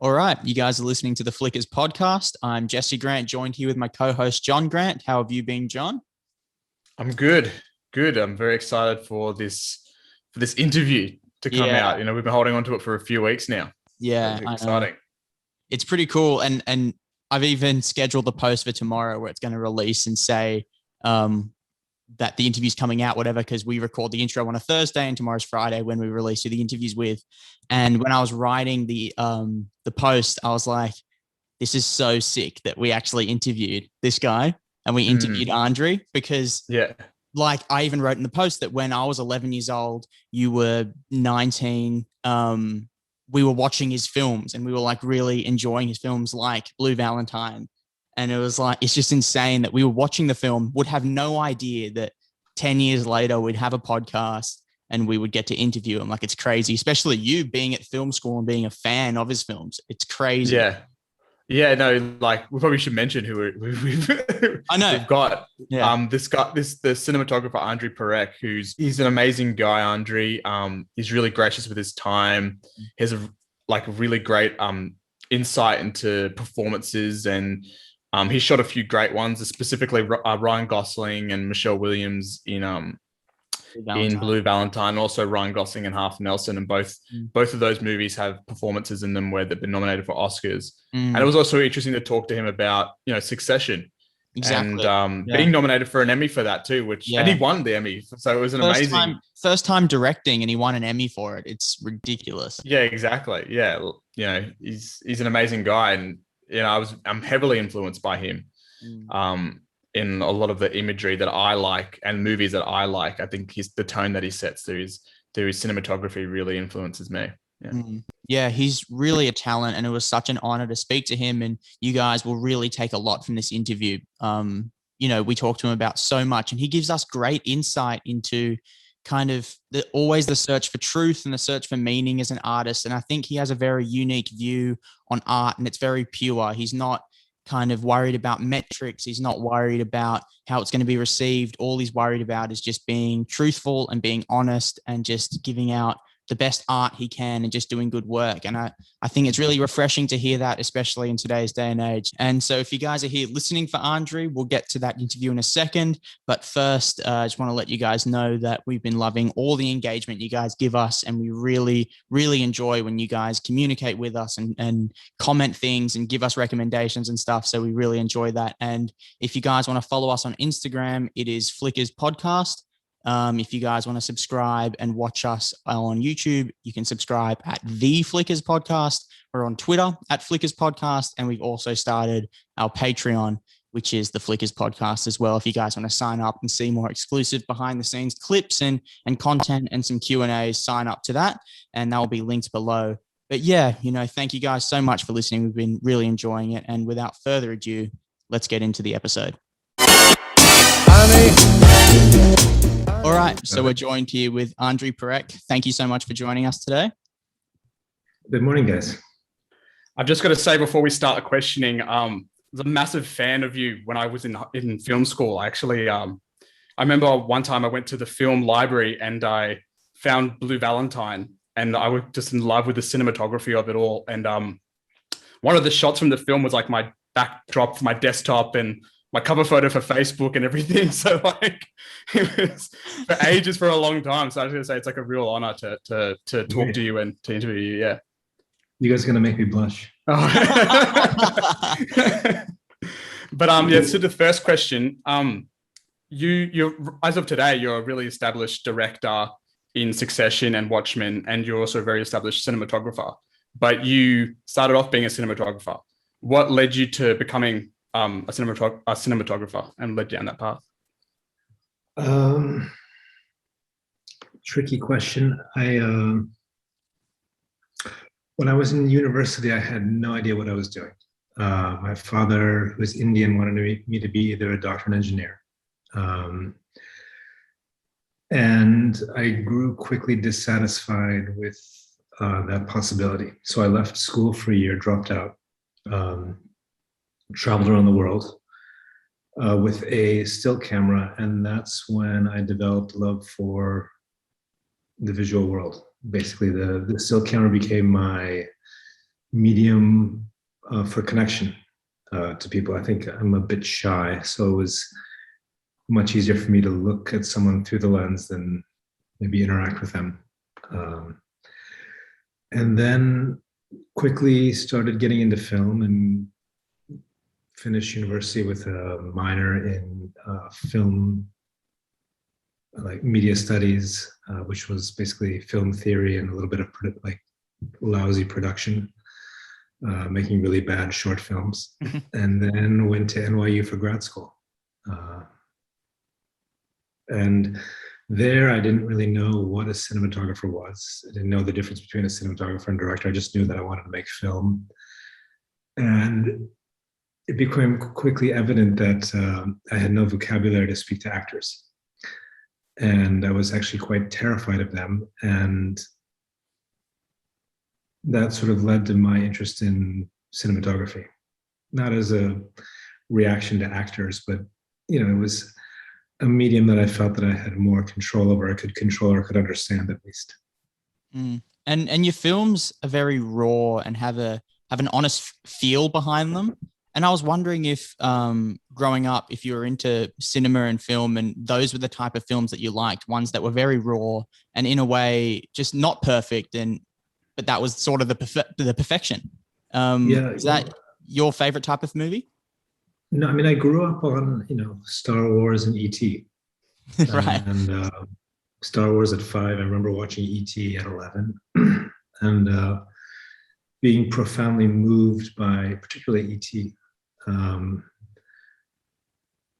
All right, you guys are listening to the Flickers podcast. I'm Jesse Grant, joined here with my co-host John Grant. How have you been, John? I'm good. Good. I'm very excited for this interview to come Yeah, out. We've been holding on to it for a few weeks now. yeah, Very I know. exciting. It's pretty cool, and I've even scheduled the post for tomorrow where it's going to release and say that the interview's coming out, whatever, because we record the intro on a Thursday and tomorrow's Friday when we release who the interview's with. And when I was writing the post, I was like, this is so sick that we actually interviewed this guy and we interviewed Andrij because Yeah. like I even wrote in the post that when I was 11 years old, you were 19. We were watching his films and we were like really enjoying his films like Blue Valentine. And it was like, it's just insane that we were watching the film, would have no idea that 10 years later we'd have a podcast and we would get to interview him. Like it's crazy, especially you being at film school and being a fan of his films. It's crazy. Yeah. Yeah. No, like we probably should mention I know. we've got. Yeah. The cinematographer Andrij Parekh, he's an amazing guy. Andrij, he's really gracious with his time. He has a really great insight into performances, and he shot a few great ones, specifically Ryan Gosling and Michelle Williams in Blue Valentine, also Ryan Gosling and Half Nelson, and both of those movies have performances in them where they've been nominated for Oscars. And it was also interesting to talk to him about Succession, Exactly. and Yeah. being nominated for an Emmy for that too, and he won the Emmy, so it was an amazing first time directing, and he won an Emmy for it. It's ridiculous. Yeah, exactly. Yeah, he's an amazing guy, and I'm heavily influenced by him. In a lot of the imagery that I like and movies that I like. I think the tone that he sets through his cinematography really influences me. Yeah. Yeah, he's really a talent, and it was such an honor to speak to him. And you guys will really take a lot from this interview. We talked to him about so much, and he gives us great insight into kind of always the search for truth and the search for meaning as an artist. And I think he has a very unique view on art, and it's very pure. He's not kind of worried about metrics. He's not worried about how it's going to be received. All he's worried about is just being truthful and being honest and just giving out the best art he can and just doing good work. And I think it's really refreshing to hear that, especially in today's day and age. And so if you guys are here listening for Andrij, we'll get to that interview in a second. But first, I just want to let you guys know that we've been loving all the engagement you guys give us. And we really, really enjoy when you guys communicate with us and comment things and give us recommendations and stuff. So we really enjoy that. And if you guys want to follow us on Instagram, it is Flickers Podcast. If you guys want to subscribe and watch us on YouTube, you can subscribe at The Flickers Podcast. We're on Twitter at Flickers Podcast. And we've also started our Patreon, which is The Flickers Podcast as well. If you guys want to sign up and see more exclusive behind the scenes clips and content and some Q&As, sign up to that. And that will be linked below. But yeah, thank you guys so much for listening. We've been really enjoying it. And without further ado, let's get into the episode. All right, so we're joined here with Andrij Parekh. Thank you so much for joining us today. Good morning, guys. I've just got to say before we start the questioning, I was a massive fan of you when I was in film school. Actually, I remember one time I went to the film library and I found Blue Valentine, and I was just in love with the cinematography of it all. And one of the shots from the film was like my backdrop for my desktop and my cover photo for Facebook and everything. So it was for ages, for a long time. So I was going to say it's like a real honor to talk to you and to interview you. Yeah. You guys are going to make me blush. But so the first question, you're as of today, you're a really established director in Succession and Watchmen, and you're also a very established cinematographer. But you started off being a cinematographer. What led you to becoming a cinematographer and led down that path? Tricky question. When I was in university, I had no idea what I was doing. My father, who was Indian, wanted me to be either a doctor or an engineer. And I grew quickly dissatisfied with that possibility. So I left school for a year, dropped out, traveled around the world with a still camera. And that's when I developed love for the visual world. Basically, the still camera became my medium for connection to people. I think I'm a bit shy, so it was much easier for me to look at someone through the lens than maybe interact with them. And then quickly started getting into film and finished university with a minor in film, like media studies, which was basically film theory and a little bit of like lousy production, making really bad short films. And then went to NYU for grad school. And there I didn't really know what a cinematographer was. I didn't know the difference between a cinematographer and director. I just knew that I wanted to make film. And it became quickly evident that I had no vocabulary to speak to actors. And I was actually quite terrified of them. And that sort of led to my interest in cinematography, not as a reaction to actors, but, you know, it was a medium that I felt that I had more control over, I could control or could understand at least. And your films are very raw and have an honest feel behind them. And I was wondering if growing up, if you were into cinema and film and those were the type of films that you liked, ones that were very raw and in a way just not perfect, but that was sort of the perfection. Is that your favorite type of movie? No, I mean, I grew up on, you know, Star Wars and E.T. Right. And Star Wars at 5. I remember watching E.T. at 11 and being profoundly moved by particularly E.T.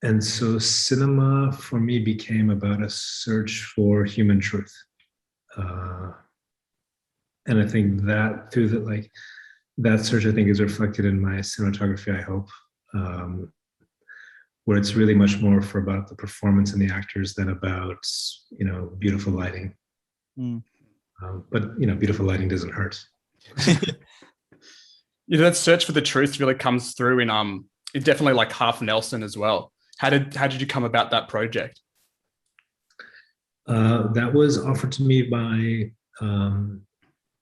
And so cinema for me became about a search for human truth. And I think that through that search, I think is reflected in my cinematography, I hope, where it's really much more about the performance and the actors than about, you know, beautiful lighting. But, you know, beautiful lighting doesn't hurt. You know, that search for the truth really comes through in definitely like Half Nelson as well. How did you come about that project? That was offered to me by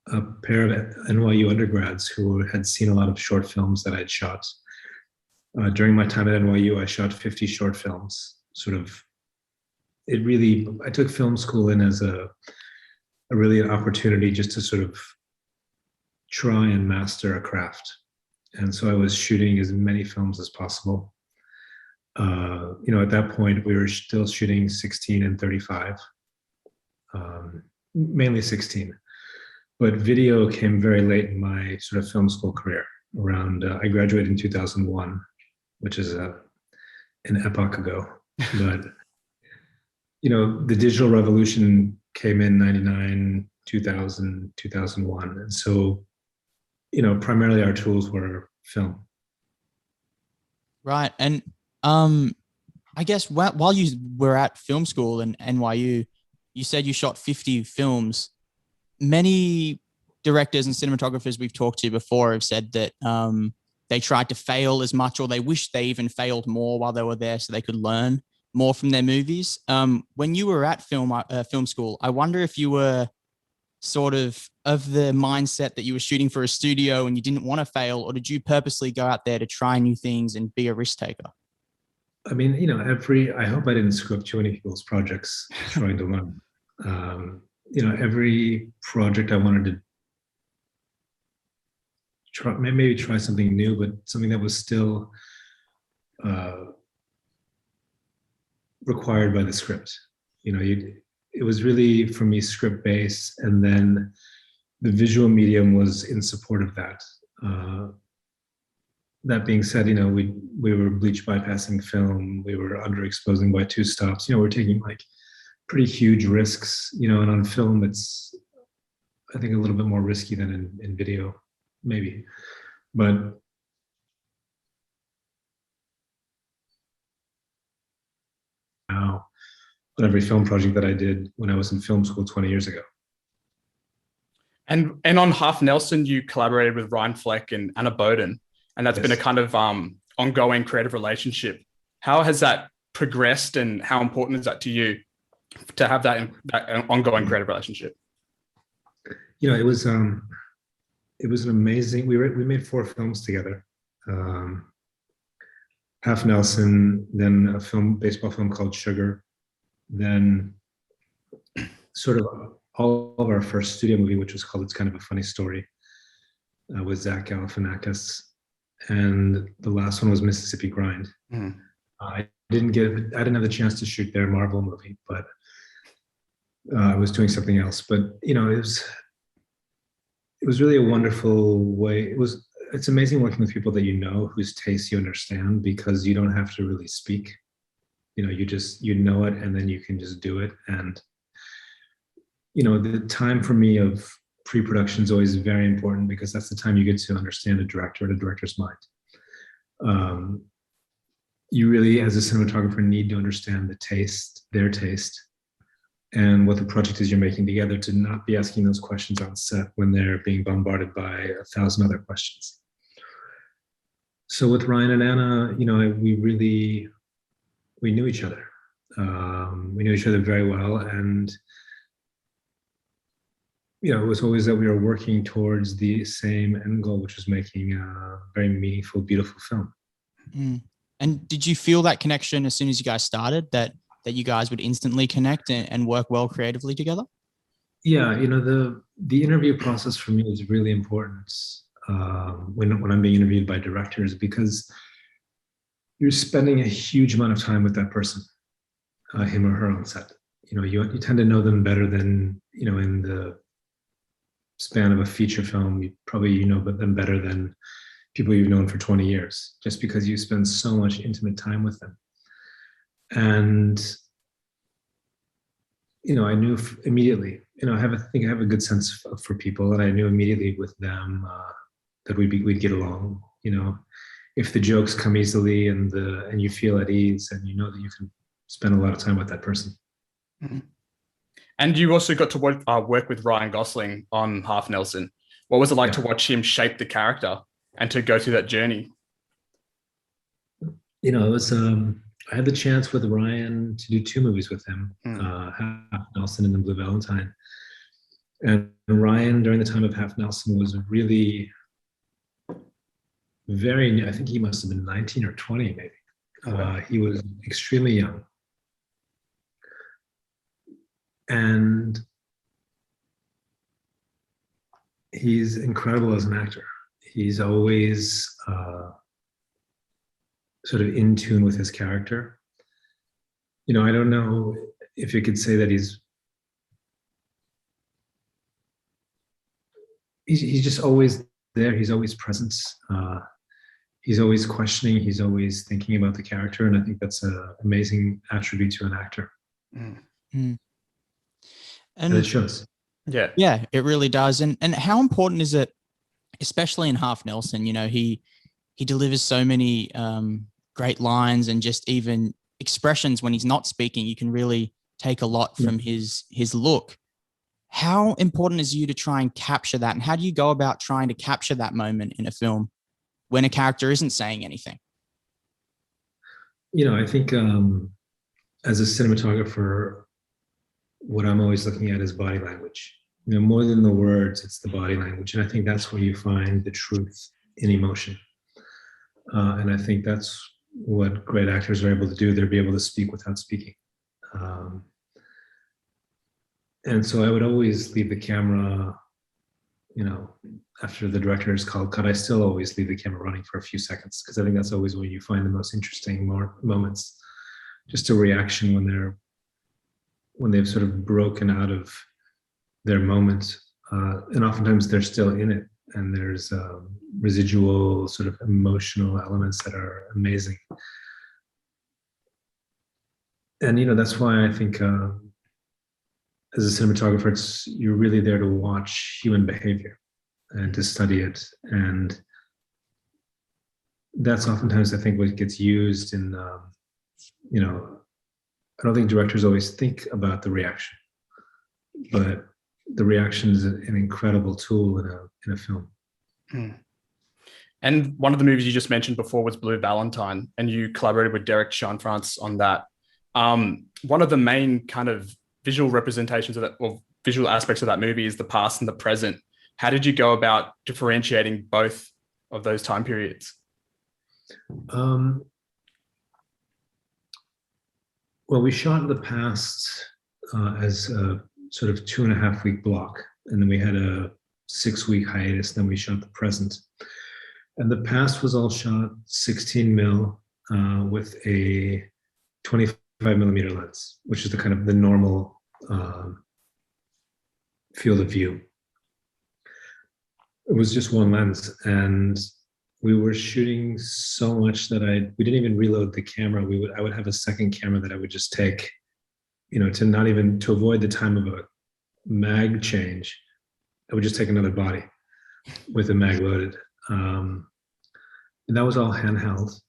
a pair of NYU undergrads who had seen a lot of short films that I'd shot. During my time at NYU, I shot 50 short films. I took film school in as a really an opportunity just to sort of try and master a craft. And so I was shooting as many films as possible. You know, at that point, we were still shooting 16 and 35, mainly 16. But video came very late in my sort of film school career. I graduated in 2001, which is an epoch ago. But, you know, the digital revolution came in 99, 2000, 2001. And so, you know, primarily our tools were film. Right. And I guess while you were at film school in NYU, you said you shot 50 films. Many directors and cinematographers we've talked to before have said that they tried to fail as much, or they wish they even failed more while they were there so they could learn more from their movies. When you were at film school, I wonder if you were sort of the mindset that you were shooting for a studio and you didn't want to fail, or did you purposely go out there to try new things and be a risk taker? I mean, you know, I hope I didn't screw up too many people's projects trying to learn. You know, every project I wanted to try something new, but something that was still required by the script. You know, it was really, for me, script based, and then the visual medium was in support of that. That being said, you know, we were bleach bypassing film, we were underexposing by 2 stops. You know, we're taking like pretty huge risks, you know, and on film it's, I think, a little bit more risky than in video, maybe. But now, on every film project that I did when I was in film school 20 years ago. And on Half Nelson, you collaborated with Ryan Fleck and Anna Boden, and that's been a kind of ongoing creative relationship. How has that progressed, and how important is that to you to have that ongoing creative relationship? You know, it was it was an amazing. We made 4 films together. Half Nelson, then a baseball film called Sugar, then sort of all of our first studio movie, which was called It's Kind of a Funny Story, with Zach Galifianakis, and the last one was Mississippi Grind. I didn't have the chance to shoot their Marvel movie, but I was doing something else. But it was really a wonderful way. It's amazing working with people that you know, whose tastes you understand, because you don't have to really speak. You know it, and then you can just do it. And the time for me of pre-production is always very important, because that's the time you get to understand a director and a director's mind. You really, as a cinematographer, need to understand their taste, and what the project is you're making together, to not be asking those questions on set when they're being bombarded by 1,000 other questions. So with Ryan and Anna, we knew each other. We knew each other very well, and it was always that we were working towards the same end goal, which was making a very meaningful, beautiful film. And did you feel that connection as soon as you guys started, that you guys would instantly connect and work well creatively together? Yeah, the interview process for me is really important when I'm being interviewed by directors, because you're spending a huge amount of time with that person, him or her on set. You tend to know them better than, in the span of a feature film, you probably know them better than people you've known for 20 years, just because you spend so much intimate time with them. And I knew immediately. I think I have a good sense for people, and I knew immediately with them that we'd get along. If the jokes come easily and you feel at ease, and that you can spend a lot of time with that person. And you also got to work with Ryan Gosling on Half Nelson. What was it like to watch him shape the character and to go through that journey? It was. I had the chance with Ryan to do 2 movies with him, Half Nelson and then Blue Valentine. And Ryan, during the time of Half Nelson, was really very new. I think he must have been 19 or 20, maybe. He was extremely young. And he's incredible as an actor. He's always sort of in tune with his character. I don't know if you could say that he's just always there. He's always present. He's always questioning. He's always thinking about the character. And I think that's an amazing attribute to an actor. And it shows. Yeah, it really does. And how important is it, especially in Half Nelson? He delivers so many great lines, and just even expressions when he's not speaking. You can really take a lot from his look. How important is you to try and capture that? And how do you go about trying to capture that moment in a film when a character isn't saying anything? I think as a cinematographer, what I'm always looking at is body language. More than the words, it's the body language. And I think that's where you find the truth in emotion. And I think that's what great actors are able to do. They're able to speak without speaking. And so I would always leave the camera, after the director is called cut, I still always leave the camera running for a few seconds, because I think that's always where you find the most interesting moments. Just a reaction when they've sort of broken out of their moment. And oftentimes they're still in it, and there's residual sort of emotional elements that are amazing. And that's why I think as a cinematographer, you're really there to watch human behavior and to study it. And that's oftentimes, I think, what gets used in, I don't think directors always think about the reaction, but the reaction is an incredible tool in a film. And one of the movies you just mentioned before was Blue Valentine, and you collaborated with Derek Jean-France on that. One of the main kind of visual representations of that, or visual aspects of that movie, is the past and the present. how did you go about differentiating both of those time periods? Well, we shot the past as a sort of 2.5 week block, and then we had a 6 week hiatus. Then we shot the present, and the past was all shot 16 mil with a 25mm lens, which is the kind of the normal field of view. It was just one lens, and we were shooting so much that we didn't even reload the camera. I would have a second camera that I would just take, to avoid the time of a mag change. I would just take another body with the mag loaded. And that was all handheld.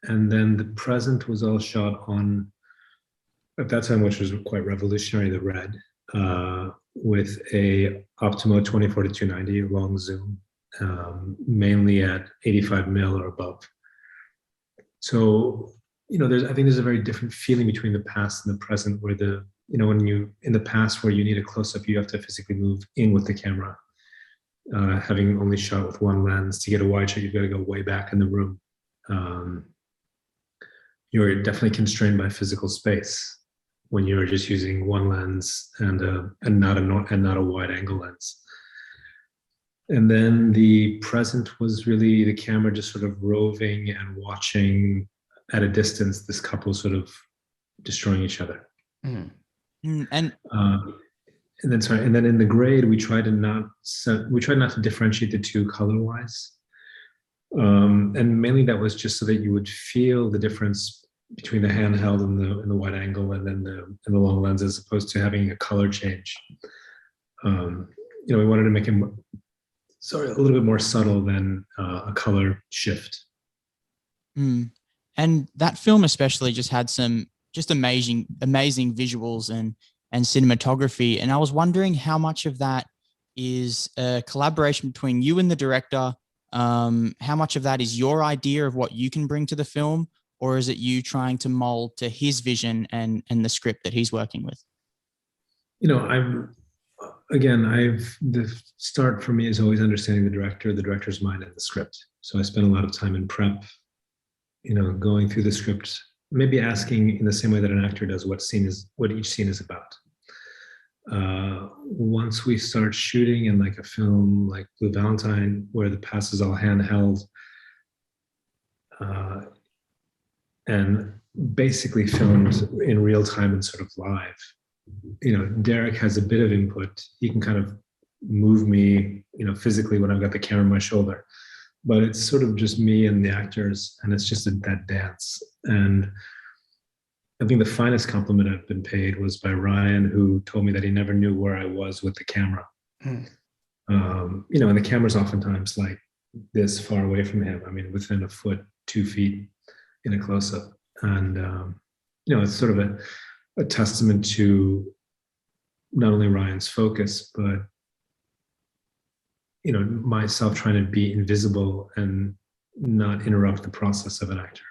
And then the present was all shot on, at that time, which was quite revolutionary, the red, with a Optimo 24-290 long zoom. Mainly at 85mm or above. So, I think there's a very different feeling between the past and the present, where when in the past where you need a close-up, you have to physically move in with the camera. Having only shot with one lens, to get a wide shot, you've got to go way back in the room. You're definitely constrained by physical space when you're just using one lens and not a wide angle lens. And then the present was really the camera just sort of roving and watching at a distance this couple sort of destroying each other. And then in the grade, we tried not to differentiate the two color-wise. And mainly that was just so that you would feel the difference between the handheld and the wide angle and then the long lens, as opposed to having a color change. We wanted to make him a little bit more subtle than a color shift. And that film especially just had some just amazing visuals and cinematography. And I was wondering how much of that is a collaboration between you and the director. How much of that is your idea of what you can bring to the film, or is it you trying to mold to his vision and the script that he's working with? The start for me is always understanding the director's mind and the script. So I spend a lot of time in prep, going through the script, maybe asking in the same way that an actor does what each scene is about. Once we start shooting in like a film like Blue Valentine, where the past is all handheld, and basically filmed in real time and sort of live. Derek has a bit of input. He can kind of move me, physically when I've got the camera on my shoulder, but it's sort of just me and the actors, and it's just that dance. And I think the finest compliment I've been paid was by Ryan, who told me that he never knew where I was with the camera. And the camera's oftentimes like this far away from him. I mean, within a foot, 2 feet in a close-up. And, it's sort of a testament to not only Ryan's focus, but myself trying to be invisible and not interrupt the process of an actor.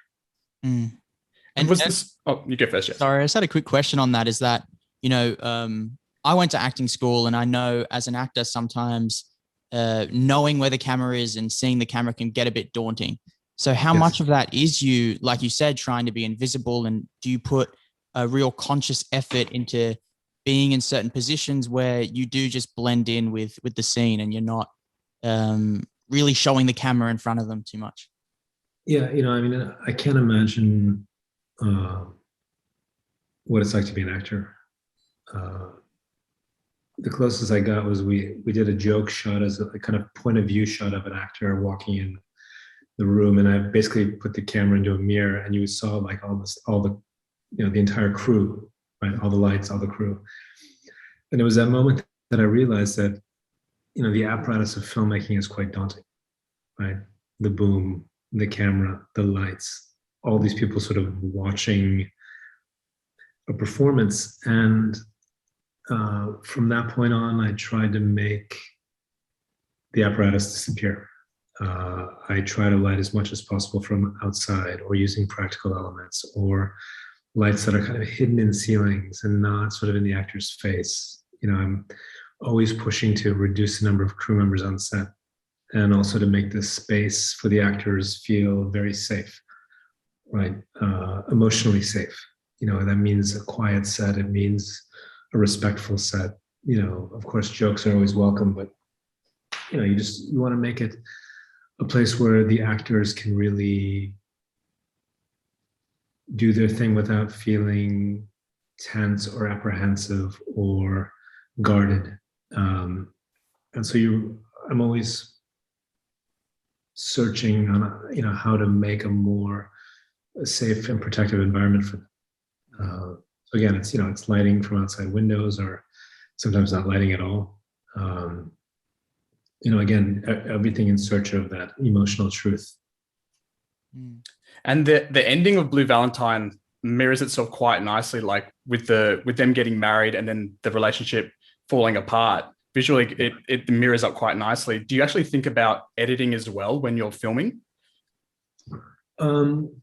And was this? Oh, you go first. Yes. Sorry, I just had a quick question on that. Is that I went to acting school, and I know as an actor sometimes knowing where the camera is and seeing the camera can get a bit daunting. So how much of that is you, like you said, trying to be invisible, and do you put a real conscious effort into being in certain positions where you do just blend in with the scene and you're not really showing the camera in front of them too much? Yeah, I can't imagine what it's like to be an actor. The closest I got was we did a joke shot as a kind of point of view shot of an actor walking in the room, and I basically put the camera into a mirror, and you saw like all the the entire crew, right? All the lights, all the crew. And it was that moment that I realized that the apparatus of filmmaking is quite daunting, right? The boom, the camera, the lights, all these people sort of watching a performance. And from that point on, I tried to make the apparatus disappear. I try to light as much as possible from outside, or using practical elements, or lights that are kind of hidden in ceilings and not sort of in the actor's face. I'm always pushing to reduce the number of crew members on set, and also to make this space for the actors feel very safe, right? Emotionally safe. That means a quiet set. It means a respectful set. Of course, jokes are always welcome, but you want to make it a place where the actors can really do their thing without feeling tense or apprehensive or guarded. And so I'm always searching on, how to make a more safe and protective environment for them. So again, it's lighting from outside windows, or sometimes not lighting at all. Again, everything in search of that emotional truth. And the ending of Blue Valentine mirrors itself quite nicely, like with them getting married and then the relationship falling apart. Visually, it mirrors up quite nicely. Do you actually think about editing as well when you're filming? I'm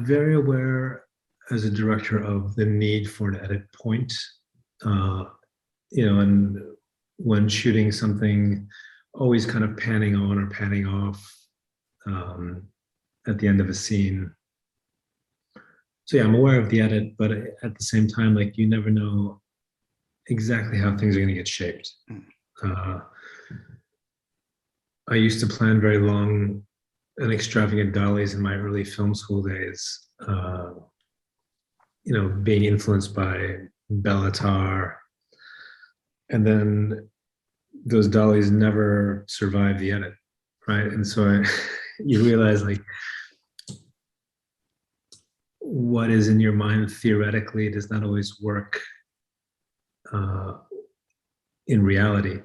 very aware as a director of the need for an edit point. And when shooting something, always kind of panning on or panning off at the end of a scene. So yeah, I'm aware of the edit, but at the same time, like, you never know exactly how things are going to get shaped. I used to plan very long and extravagant dollies in my early film school days, being influenced by Bellatar. And then those dollies never survived the edit, right? And so you realize, like, what is in your mind theoretically does not always work in reality.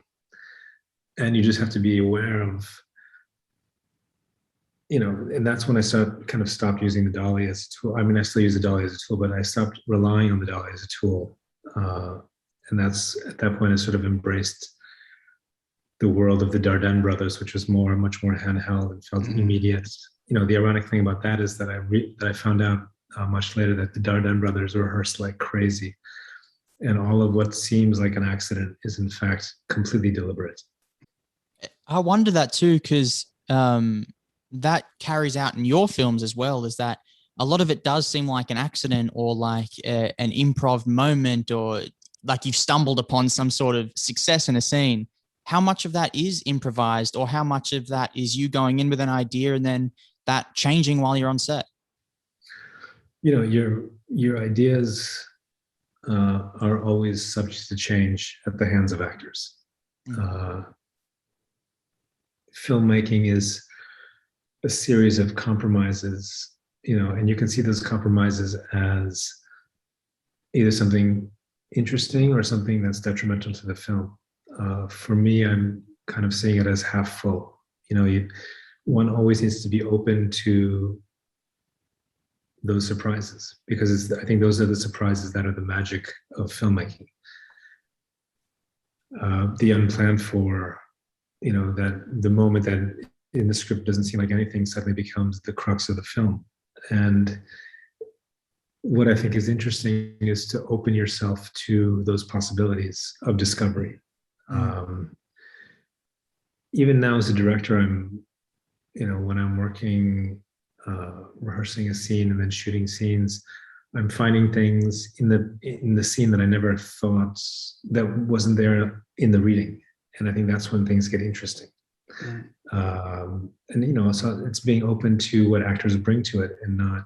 And you just have to be aware of, and that's when I stopped using the dolly as a tool. I mean, I still use the dolly as a tool, but I stopped relying on the dolly as a tool. And that's, at that point, I sort of embraced the world of the Dardenne brothers, which was much more handheld and felt immediate. The ironic thing about that is that I found out much later that the Dardenne brothers rehearsed like crazy. And all of what seems like an accident is in fact completely deliberate. I wonder that too, because that carries out in your films as well, is that a lot of it does seem like an accident, or like an improv moment, or like you've stumbled upon some sort of success in a scene. How much of that is improvised, or how much of that is you going in with an idea and then that changing while you're on set? Your ideas are always subject to change at the hands of actors. Filmmaking is a series of compromises, and you can see those compromises as either something interesting or something that's detrimental to the film. For me, I'm kind of seeing it as half full. One always needs to be open to those surprises, because I think those are the surprises that are the magic of filmmaking. The unplanned for, that the moment that in the script doesn't seem like anything suddenly becomes the crux of the film. And what I think is interesting is to open yourself to those possibilities of discovery. Even now as a director, I'm, when I'm working, rehearsing a scene and then shooting scenes, I'm finding things in the scene that I never thought that wasn't there in the reading. And I think that's when things get interesting. And so it's being open to what actors bring to it, and not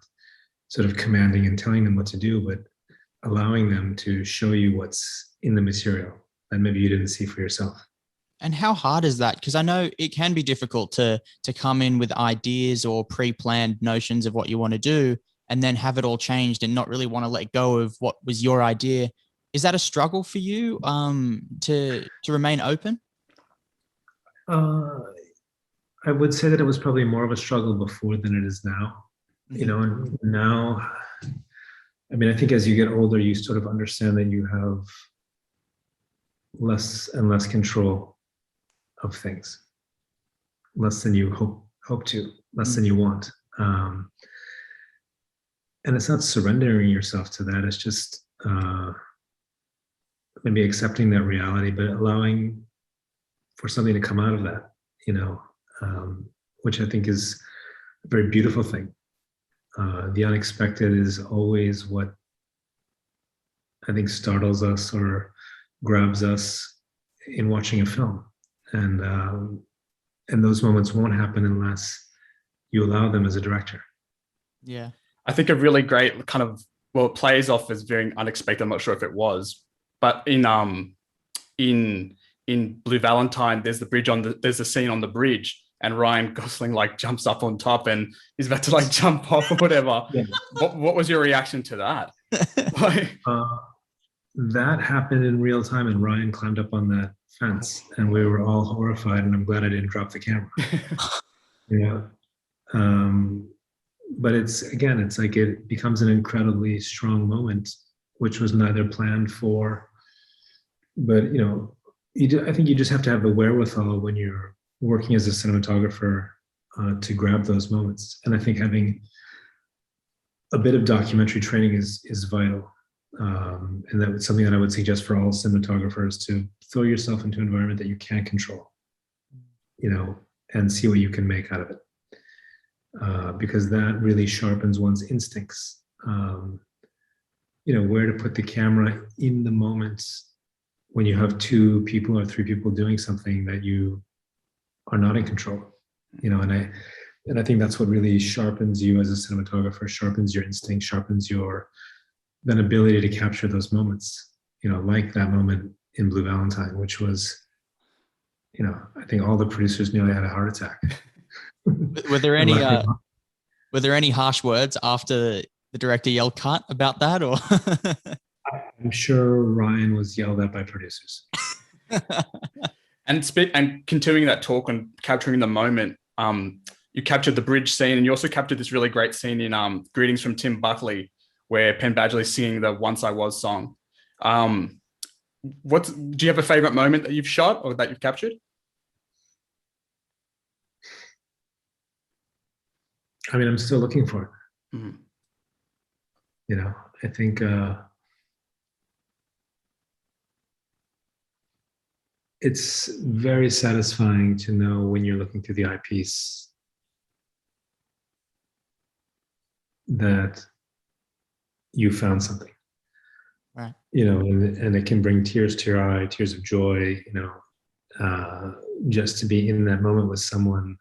sort of commanding and telling them what to do, but allowing them to show you what's in the material that maybe you didn't see for yourself. And how hard is that? Because I know it can be difficult to come in with ideas or pre-planned notions of what you want to do, and then have it all changed and not really want to let go of what was your idea. Is that a struggle for you to remain open? I would say that it was probably more of a struggle before than it is now. And now, I mean, I think as you get older, you sort of understand that you have less and less control of things, less than you hope to, less than you want. And it's not surrendering yourself to that. It's just maybe accepting that reality, but allowing for something to come out of that, which I think is a very beautiful thing. The unexpected is always what I think startles us or grabs us in watching a film, and those moments won't happen unless you allow them as a director. Yeah, I think a really great kind of, well, it plays off as very unexpected. I'm not sure if it was, but in Blue Valentine, there's a scene on the bridge, and Ryan Gosling like jumps up on top and he's about to like jump off or whatever. Yeah. What was your reaction to that? That happened in real time, and Ryan climbed up on that fence, and we were all horrified. And I'm glad I didn't drop the camera. Yeah. But it's like it becomes an incredibly strong moment, which was neither planned for. But I think you just have to have the wherewithal when you're working as a cinematographer to grab those moments. And I think having a bit of documentary training is vital. And that's something that I would suggest for all cinematographers, to throw yourself into an environment that you can't control, and see what you can make out of it. Because that really sharpens one's instincts. Where to put the camera in the moment when you have 2 people or 3 people doing something that you are not in control. And I think that's what really sharpens you as a cinematographer, sharpens your instinct, sharpens your then ability to capture those moments, like that moment in Blue Valentine, which was, I think all the producers nearly had a heart attack. Were there any harsh words after the director yelled cut about that, or? I'm sure Ryan was yelled at by producers. And continuing that talk on capturing the moment, you captured the bridge scene, and you also captured this really great scene in Greetings from Tim Buckley, where Penn Badgley's singing the Once I Was song. Do you have a favorite moment that you've shot or that you've captured? I mean, I'm still looking for it. Mm-hmm. I think it's very satisfying to know when you're looking through the eyepiece that you found something, right? And it can bring tears to your eye, tears of joy, just to be in that moment with someone.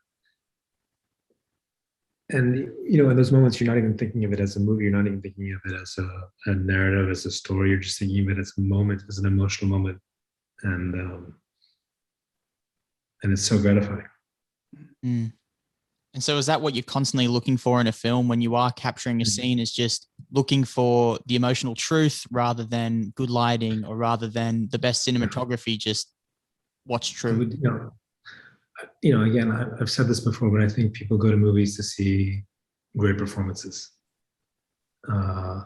And, in those moments, you're not even thinking of it as a movie. You're not even thinking of it as a narrative, as a story. You're just thinking of it as a moment, as an emotional moment. And it's so gratifying. Mm. And so is that what you're constantly looking for in a film when you are capturing a scene, is just looking for the emotional truth rather than good lighting, or rather than the best cinematography, just what's true? Again, I've said this before, but I think people go to movies to see great performances and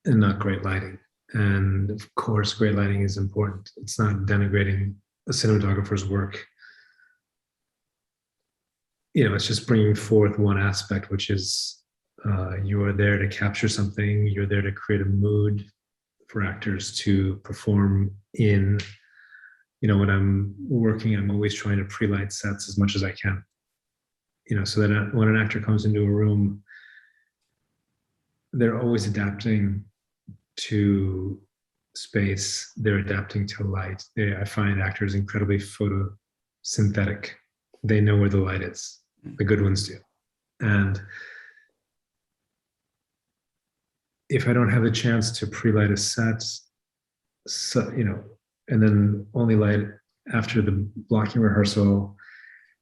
not great lighting. And of course, great lighting is important. It's not denigrating a cinematographer's work. It's just bringing forth one aspect, which is you are there to capture something. You're there to create a mood for actors to perform in. When I'm working, I'm always trying to pre-light sets as much as I can. So that when an actor comes into a room, they're always adapting to space. They're adapting to light. I find actors incredibly photosynthetic. They know where the light is. The good ones do. And if I don't have the chance to pre-light a set, and then only light after the blocking rehearsal,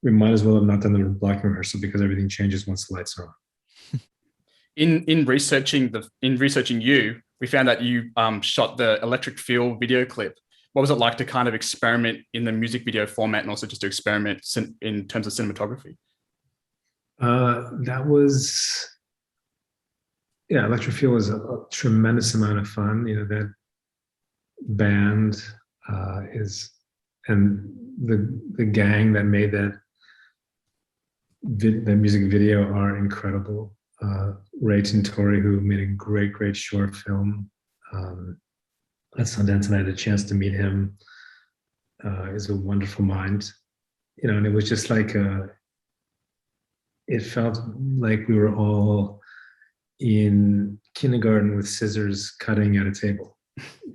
we might as well have not done the blocking rehearsal, because everything changes once the lights are on. In researching you, we found that you shot the Electric Feel video clip. What was it like to kind of experiment in the music video format, and also just to experiment in terms of cinematography? That was, Electric Feel was a tremendous amount of fun. That band and the gang that made that music video are incredible. Ray Tintori, who made a great short film at Sundance, and I had a chance to meet him. Is a wonderful mind, and it was just like it felt like we were all in kindergarten with scissors cutting at a table,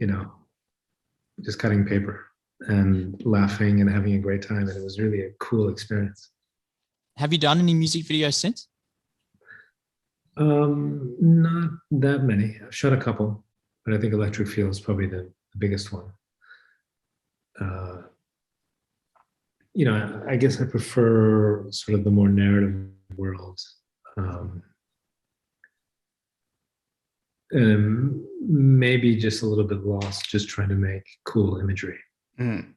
you know, just cutting paper and laughing and having a great time. And it was really a cool experience. Have you done any music videos since? Not that many. I've shot a couple, but I think Electric Feel is probably the biggest one. I guess I prefer sort of the more narrative world. And maybe just a little bit lost, just trying to make cool imagery. Mm.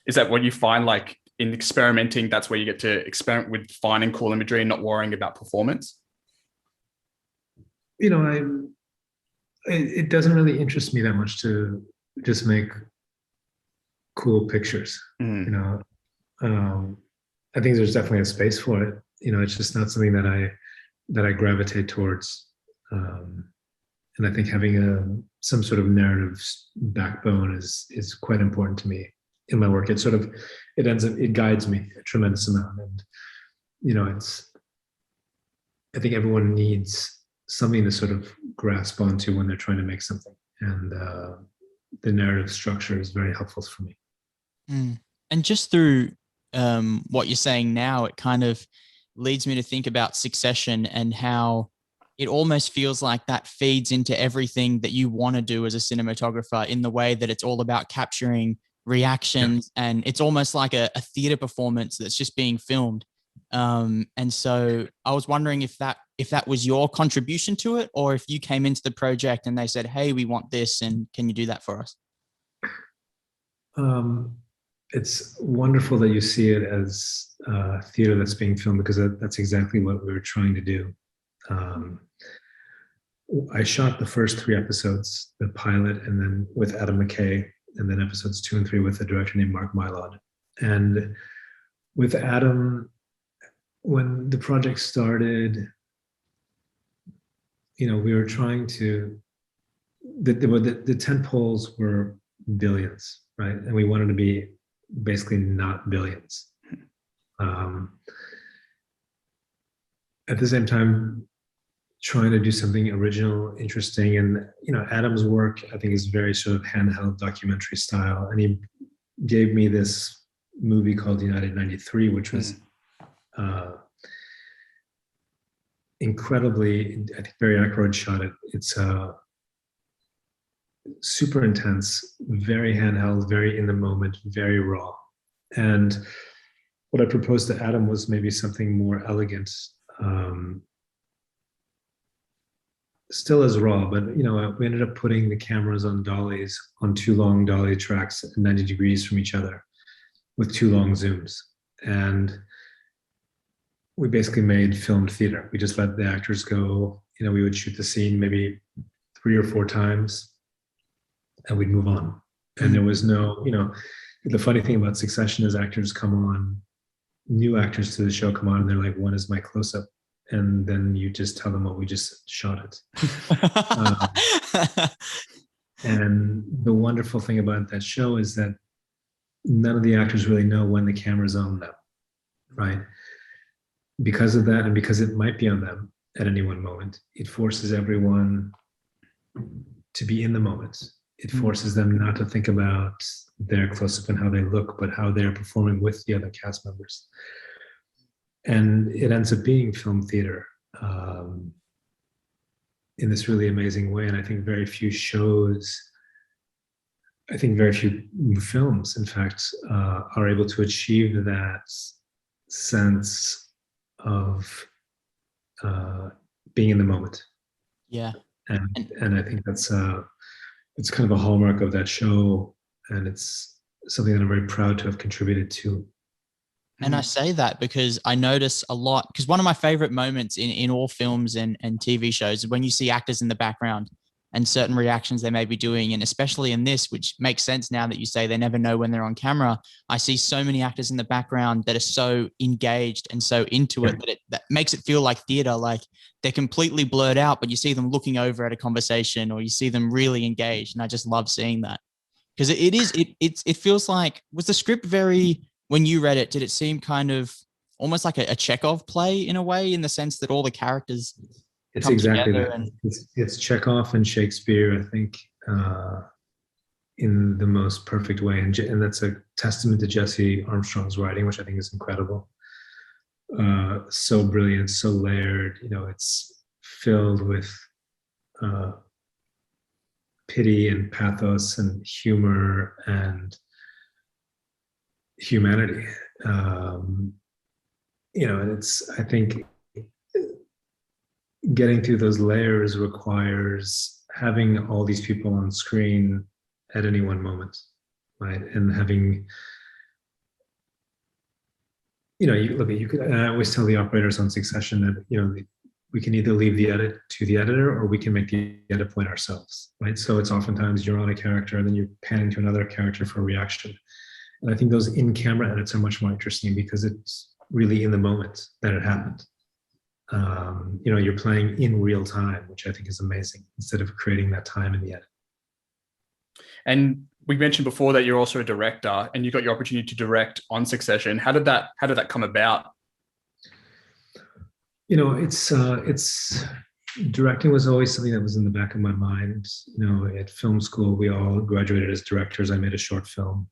Is that what you find, like in experimenting, that's where you get to experiment with finding cool imagery and not worrying about performance? It doesn't really interest me that much to just make cool pictures. Mm. I think there's definitely a space for it. It's just not something that I gravitate towards. And I think having some sort of narrative backbone is quite important to me in my work. It guides me a tremendous amount. And I think everyone needs something to sort of grasp onto when they're trying to make something. And the narrative structure is very helpful for me. And just through what you're saying now, it kind of leads me to think about Succession and how it almost feels like that feeds into everything that you want to do as a cinematographer, in the way that it's all about capturing reactions, and it's almost like a theater performance that's just being filmed. And so I was wondering if that was your contribution to it, or if you came into the project and they said, "Hey, we want this, and can you do that for us?" It's wonderful that you see it as theater that's being filmed, because that's exactly what we were trying to do. I shot the first 3 episodes, the pilot, and then with Adam McKay, and then episodes 2 and 3 with a director named Mark Mylod. And with Adam, when the project started, we were trying to, the tent poles were billions, right? And we wanted to be basically not billions. At the same time, trying to do something original, interesting. And, Adam's work, I think, is very sort of handheld documentary style. And he gave me this movie called United 93, which was incredibly, I think Barry Ackroyd shot it. It's super intense, very handheld, very in the moment, very raw. And what I proposed to Adam was maybe something more elegant, still as raw, but we ended up putting the cameras on dollies, on 2 long dolly tracks at 90 degrees from each other with 2 long zooms. And we basically made filmed theater. We just let the actors go. We would shoot the scene maybe 3 or 4 times and we'd move on. And there was no, the funny thing about Succession is actors come on, new actors to the show come on, and they're like, "When is my close-up?" And then you just tell them, "Oh, we just shot it." And the wonderful thing about that show is that none of the actors really know when the camera's on them, right? Because of that, and because it might be on them at any one moment, it forces everyone to be in the moment. It forces them not to think about their close-up and how they look, but how they're performing with the other cast members. And it ends up being film theater in this really amazing way. And I think very few films, in fact, are able to achieve that sense of being in the moment. Yeah. And I think that's it's kind of a hallmark of that show, and it's something that I'm very proud to have contributed to. And I say that because I notice a lot, because one of my favorite moments in all films and TV shows is when you see actors in the background and certain reactions they may be doing. And especially in this, which makes sense now that you say they never know when they're on camera. I see so many actors in the background that are so engaged and so into it that makes it feel like theater, like they're completely blurred out, but you see them looking over at a conversation or you see them really engaged. And I just love seeing that. Because it feels like, was the script very, when you read it, did it seem kind of almost like a Chekhov play in a way, in the sense that all the characters It's come exactly together? that. And It's Chekhov and Shakespeare, I think, in the most perfect way. And that's a testament to Jesse Armstrong's writing, which I think is incredible. So brilliant, so layered. It's filled with pity and pathos and humor and humanity. And I think getting through those layers requires having all these people on screen at any one moment, right? And having, you could, and I always tell the operators on Succession that, we can either leave the edit to the editor or we can make the edit point ourselves, right? So it's oftentimes you're on a character and then you're panning to another character for a reaction. And I think those in-camera edits are much more interesting because it's really in the moment that it happened. You're playing in real time, which I think is amazing, instead of creating that time in the edit. And we mentioned before that you're also a director and you got your opportunity to direct on Succession. How did that come about? It's directing was always something that was in the back of my mind. At film school, we all graduated as directors. I made a short film.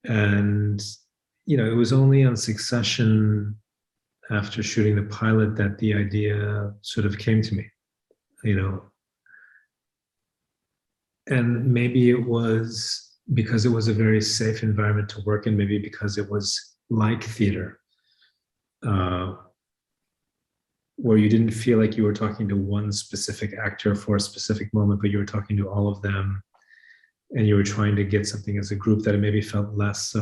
And, it was only on Succession after shooting the pilot that the idea sort of came to me, and maybe it was because it was a very safe environment to work in, maybe because it was like theater, where you didn't feel like you were talking to one specific actor for a specific moment, but you were talking to all of them, and you were trying to get something as a group that it maybe felt less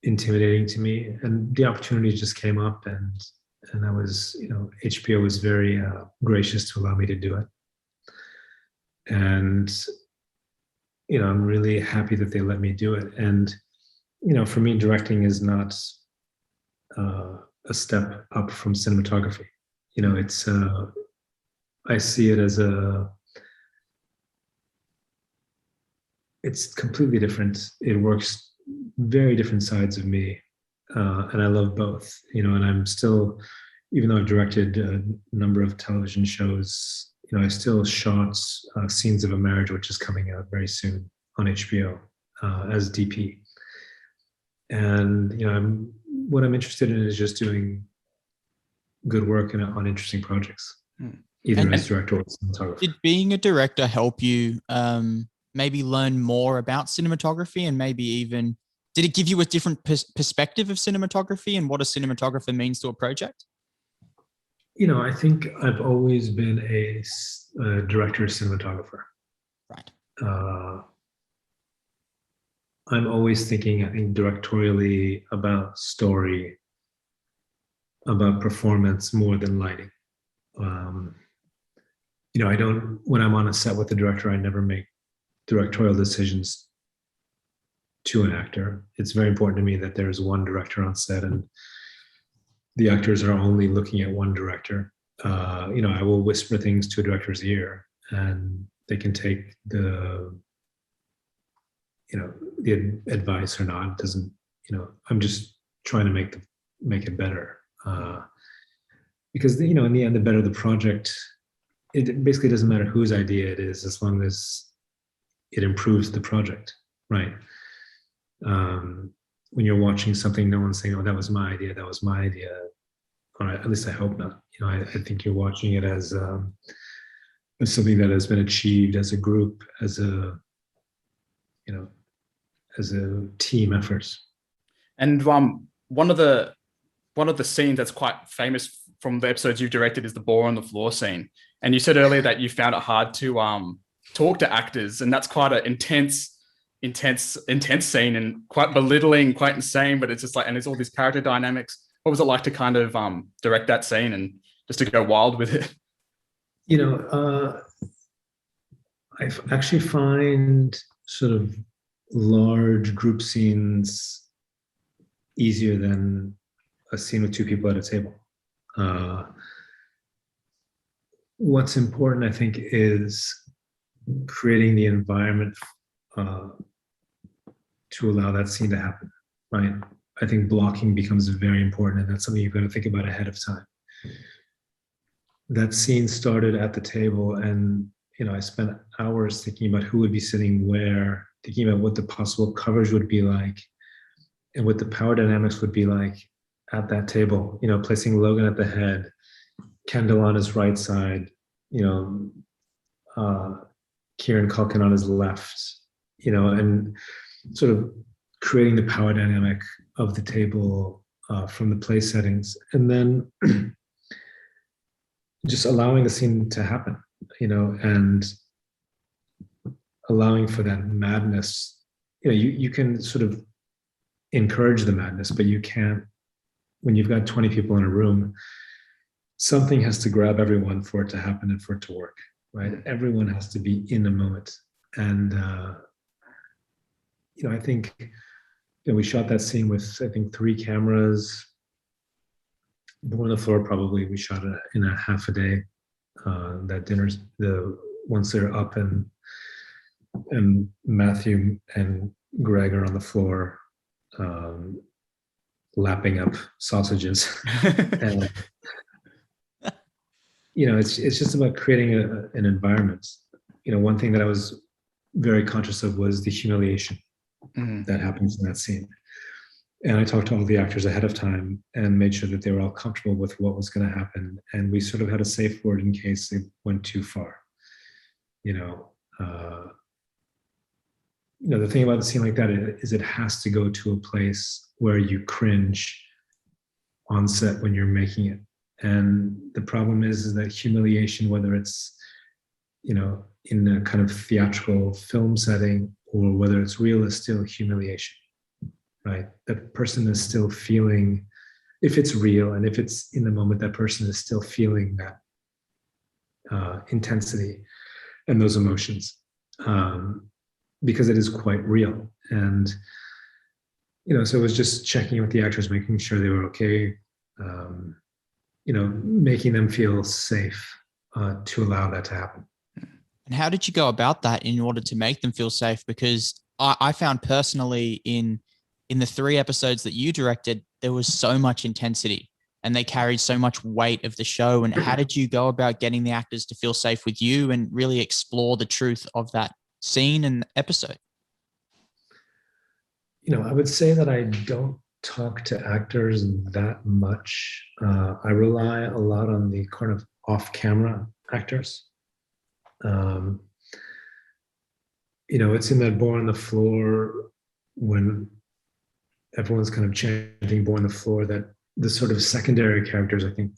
intimidating to me. And the opportunity just came up, and I was, HBO was very gracious to allow me to do it. And, I'm really happy that they let me do it. And, for me, directing is not a step up from cinematography. It's, I see it as it's completely different. It works very different sides of me. And I love both, and I'm still, even though I've directed a number of television shows, I still shot Scenes of a Marriage, which is coming out very soon on HBO as DP. And, what I'm interested in is just doing good work on interesting projects, either as director or cinematographer. Did being a director help you maybe learn more about cinematography, and maybe even, did it give you a different perspective of cinematography and what a cinematographer means to a project? I think I've always been a director cinematographer. Right. I'm always thinking, I think, directorially about story, about performance more than lighting. I don't, when I'm on a set with the director, I never make directorial decisions to an actor. It's very important to me that there's one director on set and the actors are only looking at one director. I will whisper things to a director's ear and they can take the advice or not. It doesn't, I'm just trying to make it better. Because, in the end, the better the project, it basically doesn't matter whose idea it is, as long as it improves the project, right? When you're watching something, no one's saying, "Oh, that was my idea. That was my idea." Or at least I hope not. I think you're watching it as something that has been achieved as a group, as a team effort. And one of the scenes that's quite famous from the episodes you've directed is the bore on the floor scene. And you said earlier that you found it hard to talk to actors, and that's quite an intense scene and quite belittling, quite insane. But it's just like, and there's all these character dynamics. What was it like to kind of direct that scene and just to go wild with it? You know, I actually find sort of large group scenes easier than a scene with two people at a table. Uh, what's important, I think, is creating the environment uh, to allow that scene to happen, right? I think blocking becomes very important, and that's something you've got to think about ahead of time. That scene started at the table, and I spent hours thinking about who would be sitting where, thinking about what the possible coverage would be like, and what the power dynamics would be like at that table. Placing Logan at the head, Kendall on his right side, Kieran Culkin on his left, and sort of creating the power dynamic of the table from the place settings, and then just allowing the scene to happen, and allowing for that madness. You can sort of encourage the madness, but you can't, when you've got 20 people in a room, something has to grab everyone for it to happen and for it to work, right? Everyone has to be in the moment. And, I think, we shot that scene with, I think, 3 cameras. Born on the Floor, probably we shot it in a half a day. That dinner's once they're up, and Matthew and Greg are on the floor, lapping up sausages. And it's just about creating an environment. One thing that I was very conscious of was the humiliation that happens in that scene. And I talked to all the actors ahead of time and made sure that they were all comfortable with what was going to happen. And we sort of had a safe word in case it went too far. The thing about a scene like that is it has to go to a place where you cringe on set when you're making it. And the problem is that humiliation, whether it's, in a kind of theatrical film setting or whether it's real, is still humiliation, right? That person is still feeling, if it's real and if it's in the moment, that person is still feeling that intensity and those emotions, because it is quite real. And, so it was just checking with the actors, making sure they were okay, making them feel safe to allow that to happen. And how did you go about that in order to make them feel safe? Because I found personally in the 3 episodes that you directed, there was so much intensity and they carried so much weight of the show. And how did you go about getting the actors to feel safe with you and really explore the truth of that scene and episode? I would say that I don't talk to actors that much. I rely a lot on the kind of off-camera actors. It's in that Born on the Floor, when everyone's kind of chanting Born on the Floor, that the sort of secondary characters, I think,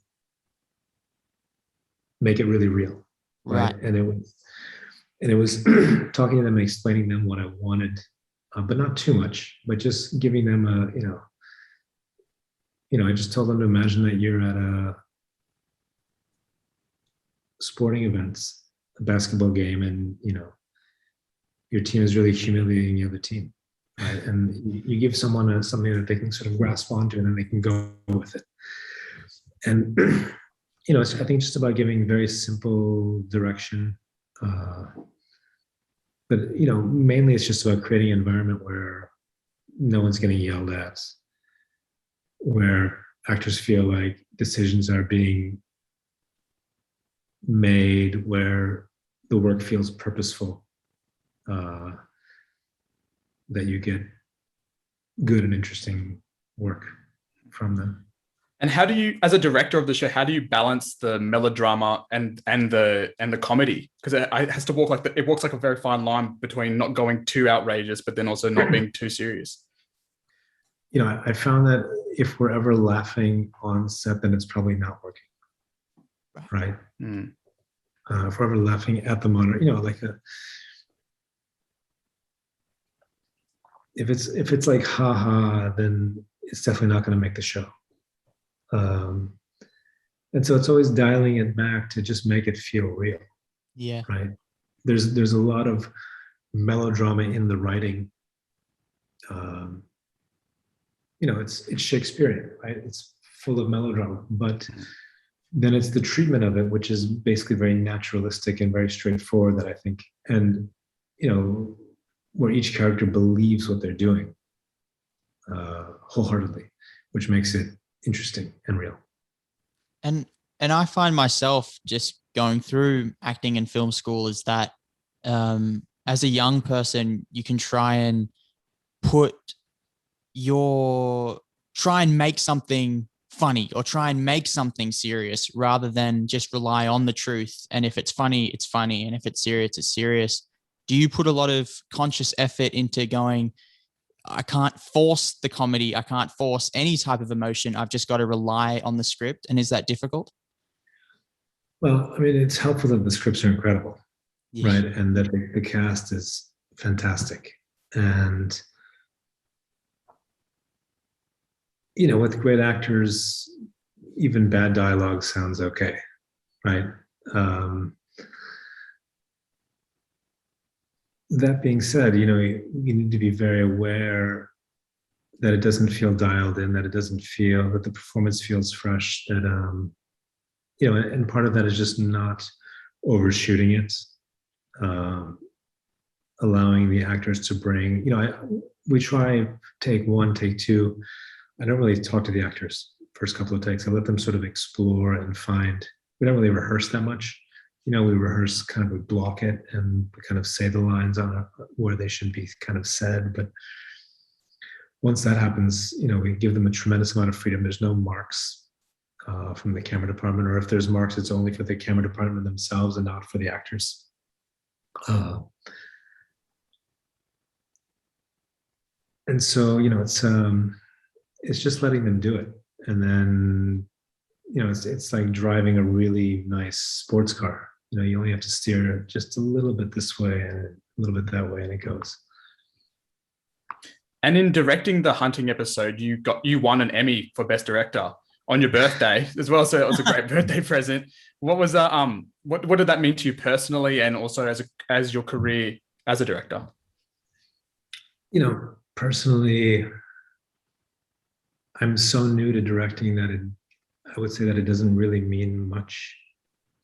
make it really real. Right. And it was talking to them and explaining them what I wanted, but not too much, but just giving them I just told them to imagine that you're at a sporting events, a basketball game, and your team is really humiliating the other team, right? And you give someone something that they can sort of grasp onto, and then they can go with it. And I think just about giving very simple direction, but mainly it's just about creating an environment where no one's getting yelled at, where actors feel like decisions are being made, where the work feels purposeful, that you get good and interesting work from them. And how do you, as a director of the show, how do you balance the melodrama and the comedy? Because it has to walk it walks like a very fine line between not going too outrageous, but then also not being too serious. I found that if we're ever laughing on set, then it's probably not working, right? If we're ever laughing at the monitor, if it's like haha, then it's definitely not going to make the show. And And so it's always dialing it back to just make it feel real, Yeah. right? There's a lot of melodrama in the writing. Um, it's Shakespearean, right? It's full of melodrama, but then it's the treatment of it, which is basically very naturalistic and very straightforward, that I think, and where each character believes what they're doing wholeheartedly, which makes it interesting and real. And I find myself just going through acting and film school is that as a young person, you can try and try and make something funny or try and make something serious rather than just rely on the truth. And if it's funny, it's funny. And if it's serious, it's serious. Do you put a lot of conscious effort into going, I can't force the comedy. I can't force any type of emotion. I've just got to rely on the script. And is that difficult? Well, I mean, it's helpful that the scripts are incredible, Yeah. right? And that the cast is fantastic. And, with great actors, even bad dialogue sounds okay, right? That being said, you need to be very aware that it doesn't feel dialed in, that it doesn't feel that the performance feels fresh, that, and part of that is just not overshooting it, allowing the actors to bring, we try take one, take two. I don't really talk to the actors first couple of takes. I let them sort of explore and find. We don't really rehearse that much. We rehearse kind of, we block it and we kind of say the lines on where they should be kind of said. But once that happens, we give them a tremendous amount of freedom. There's no marks from the camera department, or if there's marks, it's only for the camera department themselves and not for the actors. And so, it's just letting them do it. And then, it's like driving a really nice sports car. You only have to steer just a little bit this way and a little bit that way, and it goes. And in directing the hunting episode, you won an Emmy for Best Director on your birthday as well. So it was a great birthday present. What was that? What did that mean to you personally, and also as your career as a director? Personally, I'm so new to directing that I would say that it doesn't really mean much.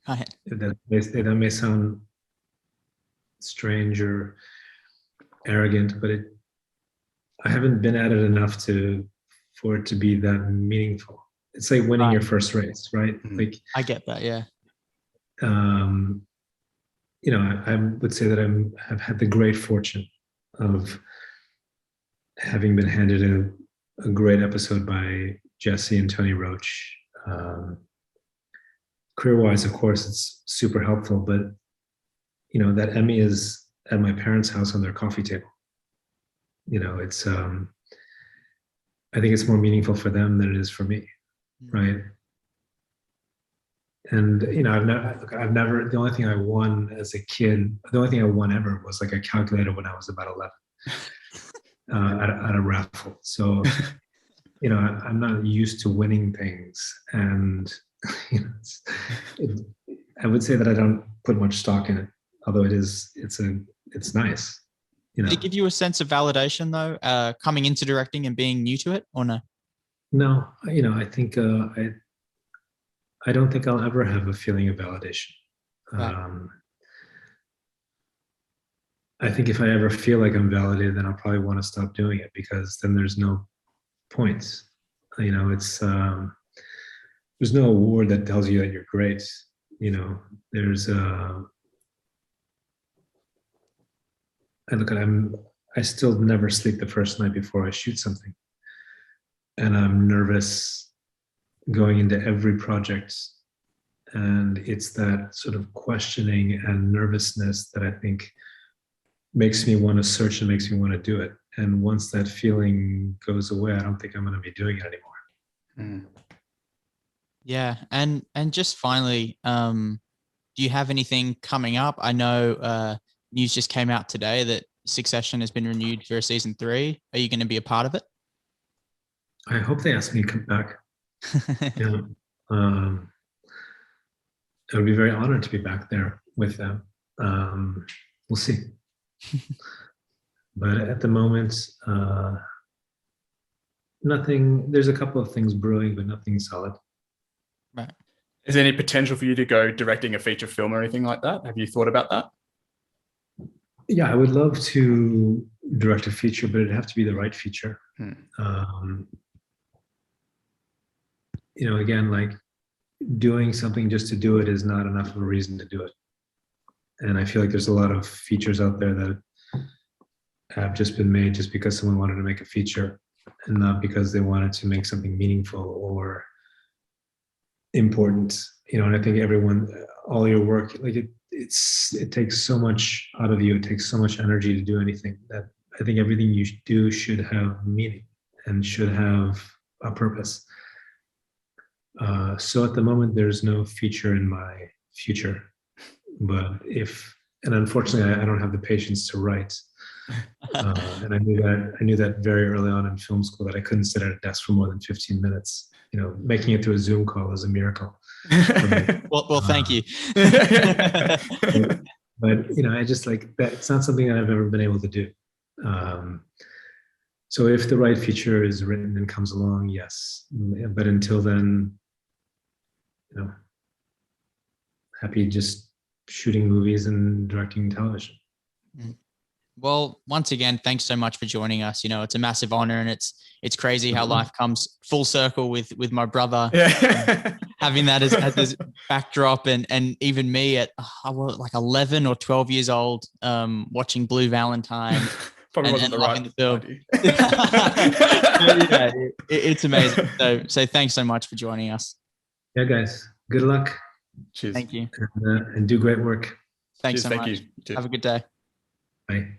Right. That may sound strange or arrogant, but I haven't been at it enough for it to be that meaningful. It's like winning your first race, right? Like, I get that. Yeah. I would say that I've had the great fortune of having been handed a great episode by Jesse and Tony Roach. Career-wise, of course, it's super helpful, but that Emmy is at my parents' house on their coffee table. It's I think it's more meaningful for them than it is for me, right? And I've never. The only thing I won as a kid, the only thing I won ever was like a calculator when I was about 11 at a raffle. So I'm not used to winning things, and I would say that I don't put much stock in it, although it's nice. Did it give you a sense of validation though, coming into directing and being new to it, or no? No, I think I don't think I'll ever have a feeling of validation. Right. I think if I ever feel like I'm validated, then I'll probably want to stop doing it, because then there's no points. It's there's no award that tells you that you're great. There's I still never sleep the first night before I shoot something, and I'm nervous going into every project, and it's that sort of questioning and nervousness that I think makes me want to search and makes me want to do it. And once that feeling goes away, I don't think I'm going to be doing it anymore. Yeah. And just finally, do you have anything coming up? I know news just came out today that Succession has been renewed for season 3. Are you going to be a part of it? I hope they ask me to come back. Yeah. I would be very honored to be back there with them. We'll see. But at the moment, nothing. There's a couple of things brewing, but nothing solid. Right. Is there any potential for you to go directing a feature film or anything like that? Have you thought about that? Yeah, I would love to direct a feature, but it'd have to be the right feature. You know, again, like doing something just to do it is not enough of a reason to do it. And I feel like there's a lot of features out there that have just been made just because someone wanted to make a feature and not because they wanted to make something meaningful or important. You know, and I think all your work, like it takes so much out of you. It takes so much energy to do anything that I think everything you do should have meaning and should have a purpose. So at the moment, there's no feature in my future, but and unfortunately, I don't have the patience to write. And I knew that very early on in film school that I couldn't sit at a desk for more than 15 minutes. You know, making it through a Zoom call is a miracle. Well, thank you. But you know, I just like that. It's not something that I've ever been able to do. So if the right feature is written and comes along, yes. But until then, you know, happy just shooting movies and directing television. Well, once again, thanks so much for joining us. You know, it's a massive honor, and it's crazy how life comes full circle with my brother. Yeah. Having that as his backdrop, and even me at like 11 or 12 years old, watching Blue Valentine. Probably wasn't the right film. Yeah, it's amazing. So thanks so much for joining us. Yeah, guys. Good luck. Cheers. Thank you. And do great work. Thanks Cheers, so much. you. Have a good day. Bye.